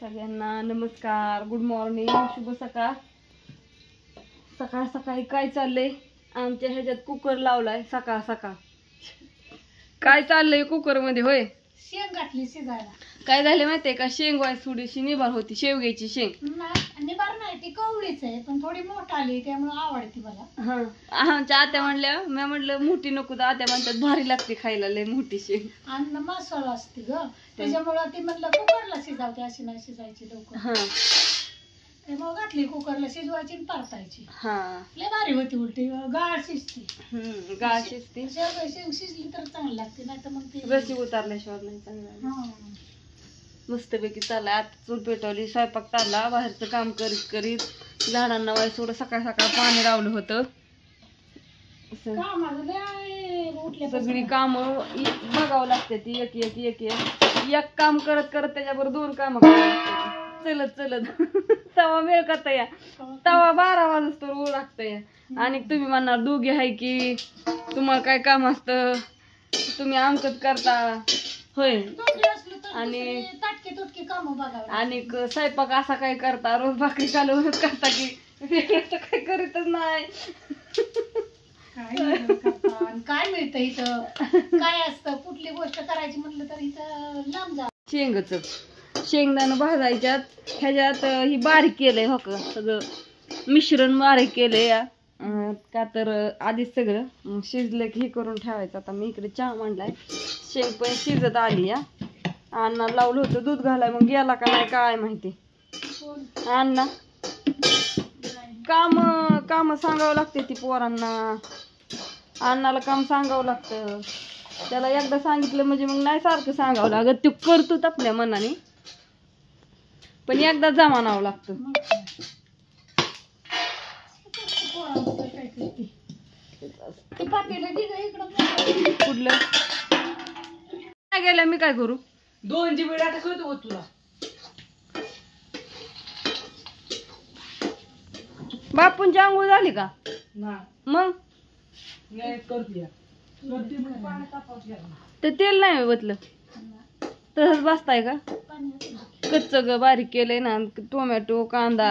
सगळ्यांना नमस्कार, good morning, शुभ सकाळ. सकाळ सकाळी काय चाललंय आमच्या ह्याच्यात? कुकर लावलाय सकाळ सकाळ. काय चाललंय कुकर मध्ये? होय, शेंग घातली शिजायला. काय झाले माहितीये का? शेंग वाय थोडीशी निबार होती, शेवग्याची शेंग. निबार नाही, ती कवळीच आहे पण थोडी मोठ आली त्यामुळे आवडते मला. हा, आमच्या आत्या म्हणल्या, मी म्हटलं मोठी नको तर आत्या म्हणतात भारी लागते खायला, लय मोठी शेंग. आणि मसाला असते ग, त्याच्यामुळे ती म्हणलं कुकरला शिजावते, अशी नाही शिजायची लवकर. हा, त्यामुळे घातली कुकरला शिजवायची आणि परतायची. हा, लय भारी होती, उलटी गाळ शिजते. गाळ शिजते. शेंग शिजली तर चांगली लागते, नाही तर मग ती रशी उतारल्याशिवाय नाही चांगलं. मस्तपैकी चाललाय. आता चूल पेटवली, स्वयंपाक चालला, बाहेरचं काम करीत करीत झाडांना वाय थोडं सकाळ सकाळ पाणी लावलं होतं. सगळी काम बघावं लागते ती, एक एक एक एक एक काम करत करत त्याच्याबरोबर दोन काम चलत चलत तवा वेळ करता या, तवा 12 वाजता रोड लागतं या. आणि तुम्ही म्हणणार दोघी आहे की तुम्हाला काय काम असतं, तुम्ही आमचंच करता. होय, आणि आणि स्वयंपाक असा काय करता, रोज भाकरी कालवूनच करता की वेगळं तर काय करीतच नाही. काय मिळतं इथं? काय असतं? कुठली गोष्ट करायची म्हटलं तर इथं लांब जा. शेंगच शेंगदाणं भाजायच्यात, ह्याच्यात ही बारीक केलंय हो का, सगळं मिश्रण बारीक केलंय या. का तर आधीच सगळं शिजलं की हे करून ठेवायचं. आता मी इकडे चहा मांडलाय, शेंग पण शिजत आली या. अण्णा लावलं होतं दूध घालाय, मग गेला का नाही काय माहिती. अण्णा काम काम सांगावं लागते ती पोरांना. अण्णाला काम सांगावं लागतं, त्याला एकदा सांगितलं म्हणजे मग नाही सारखं सांगावं लागत. ते करतो आपल्या मनाने, पण एकदा जमानावं लागतं. कुठलं काय गेलं, मी काय करू? 2 GB डाटा कळतो तुला? बापूंची आंघोळ झाली का? मग ते तेल नाही ओतलं, तसंच बसताय का? कच्च ग बारीक केलंय ना, टोमॅटो कांदा,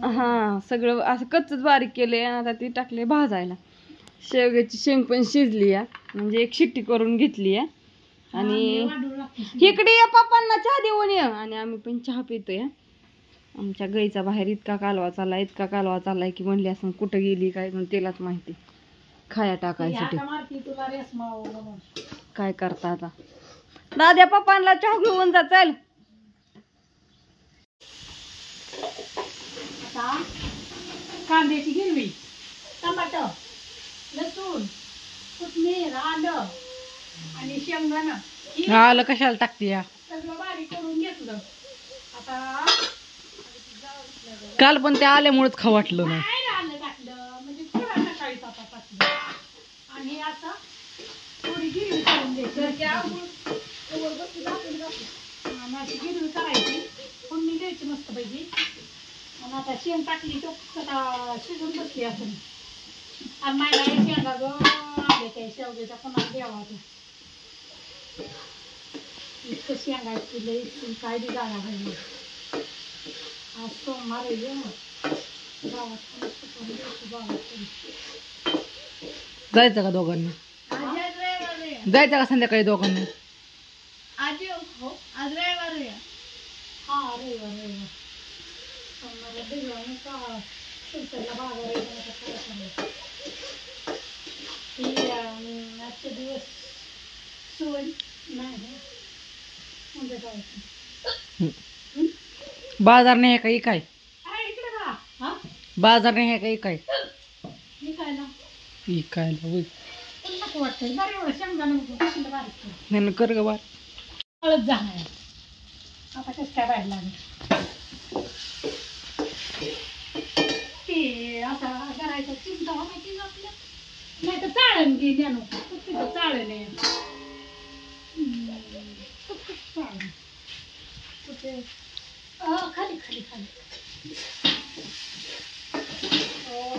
हा सगळं असं कच्चच बारीक केलंय. आता ती टाकले भाजायला. शेवग्याची शेंग पण शिजली या, म्हणजे एक शिट्टी करून घेतली या. आणि इकडे या, पप्पांना चहा देऊन ये. आणि आम्ही पण चहा पितोय. आमच्या गाईचा बाहेर इतका कालवा चाललाय की म्हणली असं कुठं गेली काय, पण तिलाच माहिती. खाया टाकायसाठी काय करता. आता दाद्या पप्पांना चहा घेऊन जा, चल. कांद्याची गिरवी, टमाटर, लसूण, कोथिंबीर, आलं आणि शेंगदाणं. आलं कशाला टाकते या? सगळं बारीक करून घेतलं. आता काल पण ते आल्यामुळेच खाऊ वाटलं नाही. आलं टाकलं म्हणजे थोडा सकाळी टाकलं. आणि आता थोडी गिरवी करून घ्यायची. माझी गिरवी करायची, फोडणी द्यायची मस्त पैकी. आणि आता शेंग टाकली तो आता शिजून बसली असं. आणि माझ्या शेंगा ग आले त्या शेवग्याच्या कोणाला द्यावा होता. इतकं शेंगा इतकं काय बी जागा घालली. आज सोमवार आहे गावात जायचं का दोघांनी? जायचं का संध्याकाळी दोघांनी? आज हो, आज रविवार आहे. हा रविवार सोमवारला बिघडवून का शिवसेला बाजार आजचे दिवस सोय नाही म्हणजे जायचं. बाजार नाही काही काय? इकडे का? हा, बाजार नाही काही काय विकायला विकायला नको वाटतं. बरं एवढं शेंगदाणा बारीक कर ग बार. हळद जाणार. आता कसं काय बाहेर लागेल ते आता करायचं. चिंता माहिती आपल्या नाही तर चाळण घे द्या नको. तिथं चाळण आहे खाली खाली खाली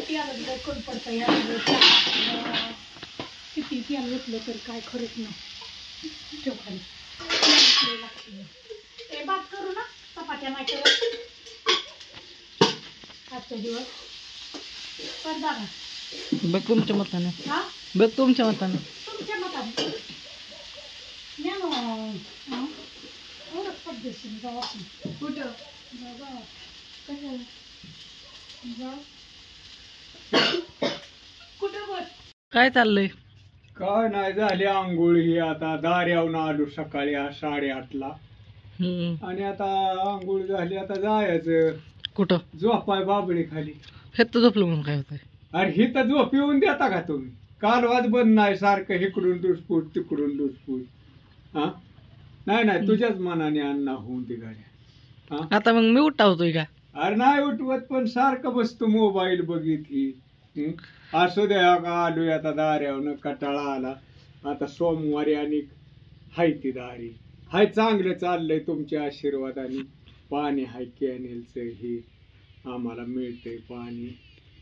त्याला कोण पडतं या किती तेल घेतलं तर काय खरंच नाही. ठेव खाली लागते. आजचा दिवस. पण दादा बघ तुमच्या मताने, हा बघ तुमच्या मताने. तुमच्या मताने एवढंच पद्धतशीर जाऊ आपण. कुठं जाऊ कुठं बस. काय चाललंय? काय नाही, झाली आंघोळ ही. आता दार्यावरून आलो सकाळी 8:30ला आणि आता आंघोळ झाली. आता जायचं कुठं? झोपाय बाबळी खाली. हे तर झोपलं म्हणून काय होतंय? अरे ही तर झोप येऊन देता का तुम्ही? कालवाज बंद नाही, सारखं इकडून दुसपूट तिकडून दुसपूट. हा नाही नाही, तुझ्याच मनाने अण्णा होऊन दे गाड्या. हा आता मग मी उठावतोय का? अरे नाही उठवत, पण सारखं बसतो मोबाईल बघित ही. असू द्या का आलोय आता दार्यावरून, कटाळा आला. आता सोमवारी आणि हाय ती दारी हाय. चांगलं चाललंय तुमच्या आशीर्वादाने. पाणी हाय कॅनेलचं हे आम्हाला मिळतंय पाणी,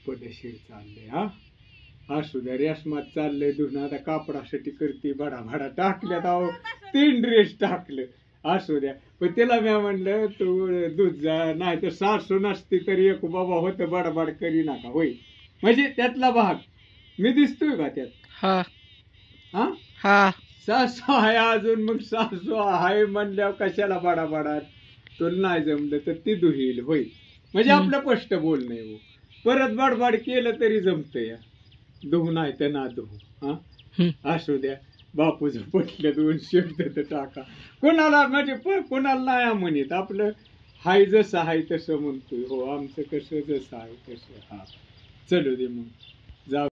पदशीर चाललंय. हा असू द्या. रेशमात चाललंय धुणं. आता कापडासाठी करते भडा भडा टाकल्यात. अहो 3 ड्रेस टाकलं. असू द्या. पण तिला मी म्हणलं तू दूध जा, नाही तर सासू नसती तरी एक बाबा होतं बडबड करी नका. होय म्हणजे त्यातला भाग मी दिसतोय का त्यात? हा हा हा. सासू आहे अजून, मग सासू आहे म्हणल्यावर कशाला बडाबडा. तुला नाही जमलं तर ती दुहील. होय म्हणजे आपलं स्पष्ट बोलणं आहे. परत बडबड केलं तरी जमत या. धुवू नाही तर ना धुवू. हा असू द्या. बापूचं पटलं 2 शब्द तर टाका. कोणाला म्हणजे कोणाला नाही म्हणत. आपलं हाय जसं आहे तसं म्हणतोय. हो आमचं कसं जसं आहे तसं. हा चलू दे मग जाऊ.